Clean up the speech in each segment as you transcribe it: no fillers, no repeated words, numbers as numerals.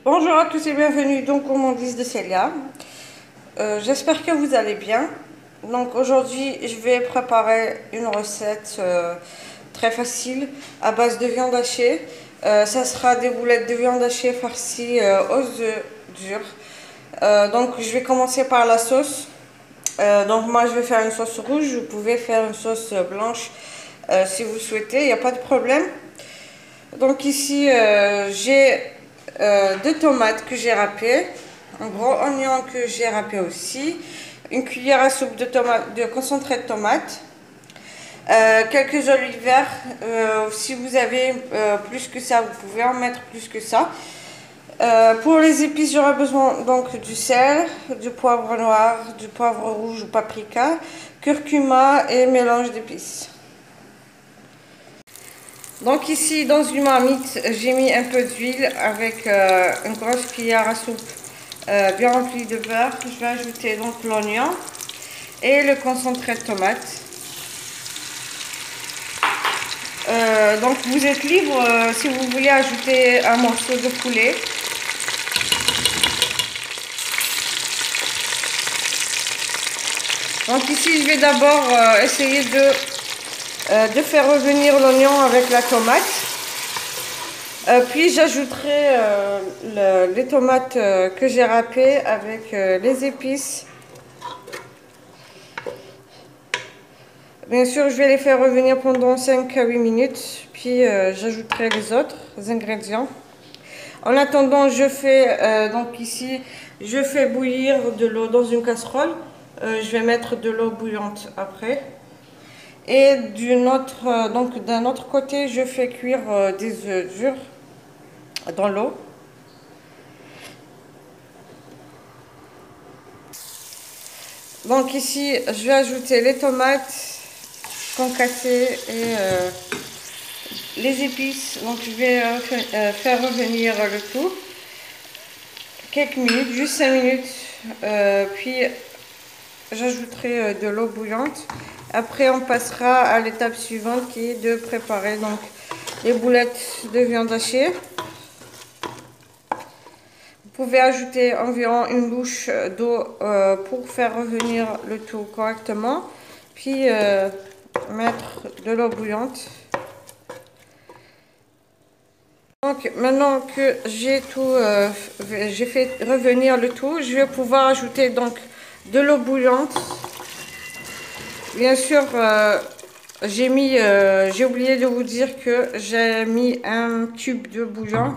Bonjour à tous et bienvenue donc au Mondis de Célia. J'espère que vous allez bien. Donc aujourd'hui je vais préparer une recette très facile à base de viande hachée. Ça sera des boulettes de viande hachée farcies aux œufs durs. Donc je vais commencer par la sauce. Donc moi je vais faire une sauce rouge, vous pouvez faire une sauce blanche si vous souhaitez, il n'y a pas de problème. Donc ici, j'ai deux tomates que j'ai râpées, un gros oignon que j'ai râpé aussi, une cuillère à soupe de concentré de tomate, quelques olives vertes. Si vous avez plus que ça, vous pouvez en mettre plus que ça. Pour les épices, j'aurai besoin donc du sel, du poivre noir, du poivre rouge ou paprika, curcuma et mélange d'épices. Donc ici, dans une marmite, j'ai mis un peu d'huile avec une grosse cuillère à soupe bien remplie de beurre. Je vais ajouter donc l'oignon et le concentré de tomate. Donc vous êtes libre si vous voulez ajouter un morceau de poulet. Donc ici, je vais d'abord essayer de faire revenir l'oignon avec la tomate. Puis j'ajouterai les tomates que j'ai râpées avec les épices. Bien sûr, je vais les faire revenir pendant 5 à 8 minutes, puis j'ajouterai les autres ingrédients. En attendant, je fais donc ici, je fais bouillir de l'eau dans une casserole. Je vais mettre de l'eau bouillante après. Et d'un autre côté, je fais cuire des œufs durs dans l'eau. Donc ici, je vais ajouter les tomates concassées et les épices. Donc je vais faire revenir le tout quelques minutes, juste 5 minutes. Puis j'ajouterai de l'eau bouillante. Après, on passera à l'étape suivante qui est de préparer donc les boulettes de viande hachée. Vous pouvez ajouter environ une louche d'eau pour faire revenir le tout correctement. Puis mettre de l'eau bouillante. Donc maintenant que j'ai fait revenir le tout, je vais pouvoir ajouter donc de l'eau bouillante. Bien sûr, j'ai oublié de vous dire que j'ai mis un tube de bouillon.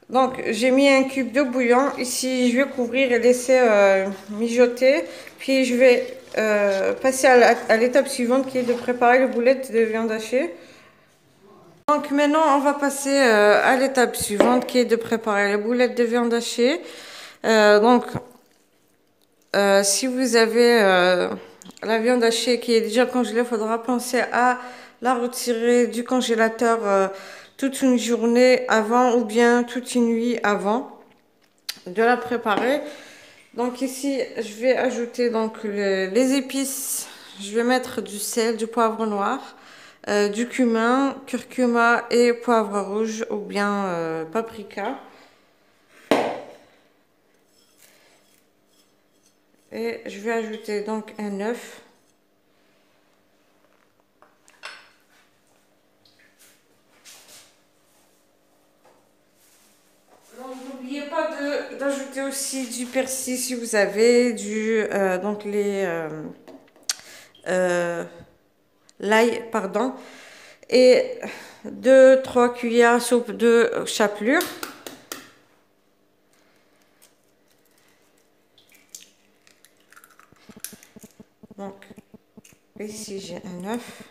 Donc j'ai mis un cube de bouillon. Ici, je vais couvrir et laisser mijoter. Puis je vais passer à l'étape suivante qui est de préparer les boulettes de viande hachée. Donc maintenant, on va passer à l'étape suivante qui est de préparer les boulettes de viande hachée. Si vous avez la viande hachée qui est déjà congelée, il faudra penser à la retirer du congélateur toute une journée avant ou bien toute une nuit avant de la préparer. Donc ici, je vais ajouter donc les épices. Je vais mettre du sel, du poivre noir, du cumin, curcuma et poivre rouge ou bien paprika. Et je vais ajouter donc un œuf. N'oubliez pas d'ajouter aussi du persil si vous avez l'ail, pardon, et 2-3 cuillères à soupe de chapelure. Donc ici j'ai un œuf.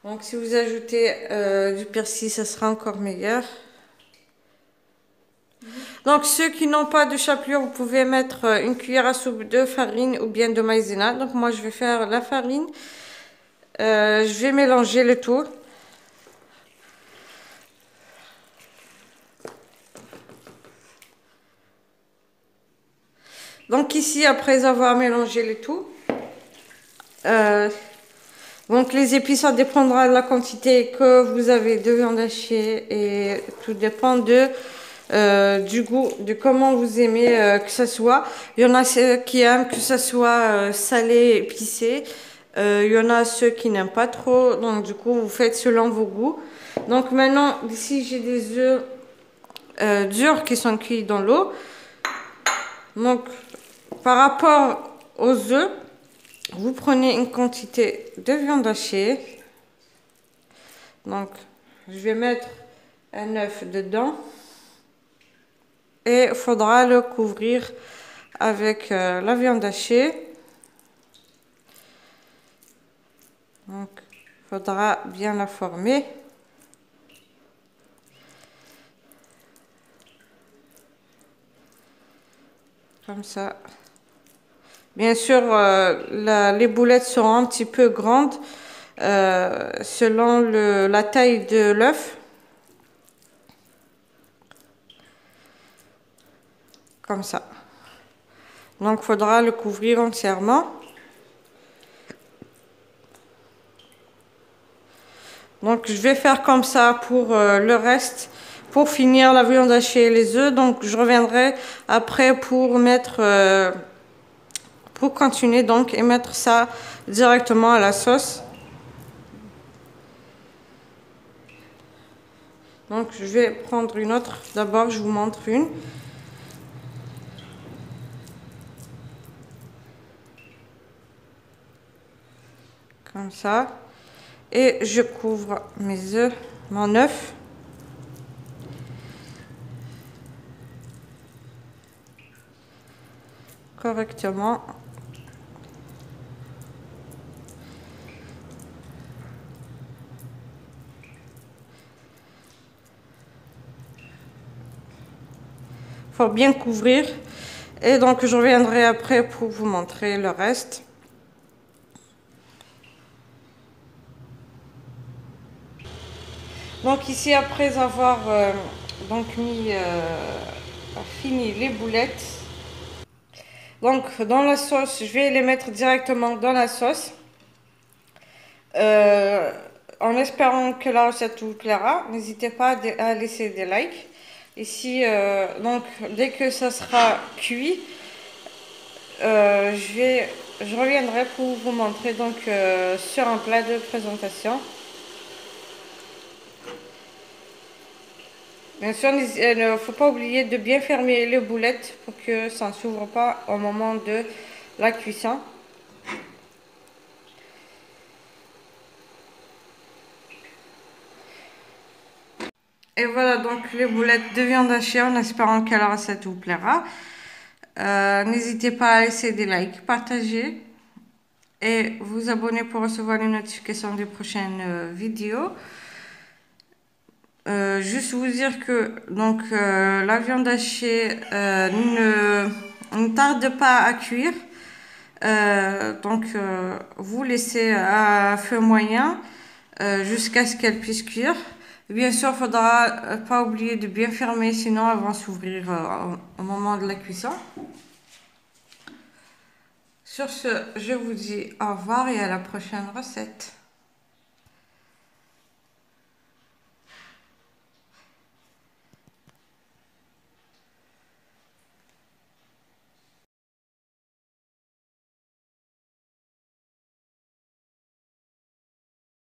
Donc si vous ajoutez du persil, ça sera encore meilleur. Donc ceux qui n'ont pas de chapelure, vous pouvez mettre une cuillère à soupe de farine ou bien de maïzena. Donc moi je vais faire la farine. Je vais mélanger le tout. Donc ici, après avoir mélangé le tout, Donc les épices, ça dépendra de la quantité que vous avez de viande hachée et tout dépend du goût, de comment vous aimez que ça soit. Il y en a ceux qui aiment que ça soit salé, épicé. Il y en a ceux qui n'aiment pas trop. Donc du coup, vous faites selon vos goûts. Donc maintenant, ici, j'ai des œufs durs qui sont cuits dans l'eau. Donc par rapport aux œufs, vous prenez une quantité de viande hachée. Donc, je vais mettre un œuf dedans. Et il faudra le couvrir avec la viande hachée. Donc, il faudra bien la former. Comme ça. Bien sûr, les boulettes seront un petit peu grandes selon la taille de l'œuf. Comme ça. Donc, il faudra le couvrir entièrement. Donc, je vais faire comme ça pour le reste. Pour finir la viande hachée et les œufs. Donc, je reviendrai après pour mettre... pour continuer donc et mettre ça directement à la sauce. Donc je vais prendre une autre. D'abord je vous montre une. Comme ça. Et je couvre mes œufs, mon œuf. Correctement. Faut bien couvrir. Et donc je reviendrai après pour vous montrer le reste. Donc ici après avoir fini les boulettes. Donc dans la sauce, je vais les mettre directement dans la sauce. En espérant que la recette vous plaira, n'hésitez pas à laisser des likes. Ici, donc dès que ça sera cuit, je reviendrai pour vous montrer donc sur un plat de présentation. Bien sûr, il ne faut pas oublier de bien fermer les boulettes pour que ça ne s'ouvre pas au moment de la cuisson. Et voilà donc les boulettes de viande hachée en espérant que la recette vous plaira. N'hésitez pas à laisser des likes, partager et vous abonner pour recevoir les notifications des prochaines vidéos. Juste vous dire que donc la viande hachée ne tarde pas à cuire. Vous laissez à feu moyen jusqu'à ce qu'elle puisse cuire. Bien sûr, il faudra pas oublier de bien fermer, sinon elles vont s'ouvrir au moment de la cuisson. Sur ce, je vous dis au revoir et à la prochaine recette.